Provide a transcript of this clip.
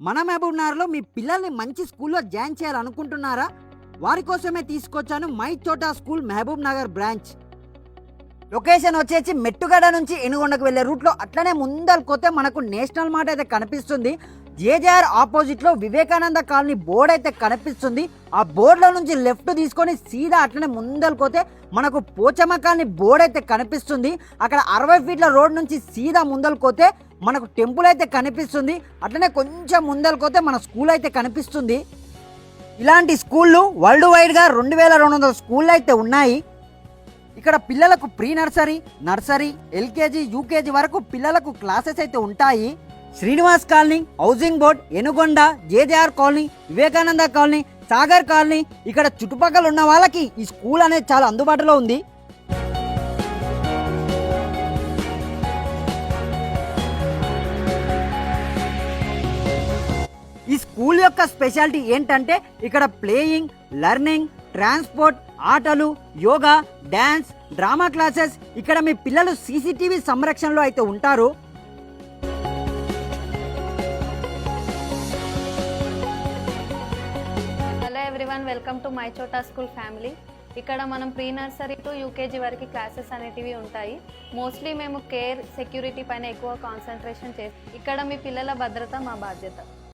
మన మహబూబ్నగర్లో మీ పిల్లల్ని మంచి స్కూల్లో జాయిన్ చేయాలనుకుంటున్నారా? వారి కోసమే తీసుకొచ్చాను మై చోటా school Mahabubnagar branch. Location వచ్చేసి మెట్టుగడ నుంచి ఎనుగొండకు వెళ్ళే రూట్లో అట్లనే ముందలుకోతే మనకు నేషనల్ మార్ట్ అయితే కనిపిస్తుంది. జేజేఆర్ ఆపోజిట్లో వివేకానంద కాలనీ బోర్డు అయితే కనిపిస్తుంది. ఆ బోర్డులో నుంచి లెఫ్ట్ తీసుకొని సీదా అట్లనే ముందలుకోతే మనకు పోచమ్మ కాలనీ బోర్డు అయితే కనిపిస్తుంది. అక్కడ 60 ఫీట్ల రోడ్ నుంచి సీదా ముందలుకోతే మనకు టెంపుల్ అయితే కనిపిస్తుంది. అట్లనే కొంచెం ముందలుకోతే మన స్కూల్ అయితే కనిపిస్తుంది. ఇలాంటి స్కూళ్ళు వరల్డ్ వైడ్గా 2200 స్కూళ్ళు అయితే ఉన్నాయి. ఇక్కడ పిల్లలకు pre nursery, nursery, LKG, UKG వరకు పిల్లలకు క్లాసెస్ అయితే ఉంటాయి. Srinivas colony, housing board, Enugonda, JJR colony, Vivekananda colony, Sagar colony, ఇక్కడ చుట్టుపక్కల ఉన్న వాళ్ళకి ఈ స్కూల్ అనేది చాలా అందుబాటులో ఉంది. ఈ స్కూల్ యొక్క స్పెషాలిటీ ఏంటంటే ఇక్కడ ప్లేయింగ్, లెర్నింగ్, ట్రాన్స్పోర్ట్, ఆటలు, యోగా, డ్యాన్స్, డ్రామా క్లాసెస్. ఇక్కడ మీ పిల్లలు సీసీటీవీ సంరక్షణలో అయితే ఉంటారు. Hello everyone, welcome to my చోటా స్కూల్ ఫ్యామిలీ. ఇక్కడ మనం ప్రీ నర్సరీ టు యూకేజీ వరకు క్లాసెస్ అనేటివి ఉంటాయి. మోస్ట్లీ మేము కేర్, సెక్యూరిటీ పైన ఎక్కువ కాన్సన్ట్రేషన్ చేస్తాం. ఇక్కడ మీ పిల్లల భద్రత మా బాధ్యత.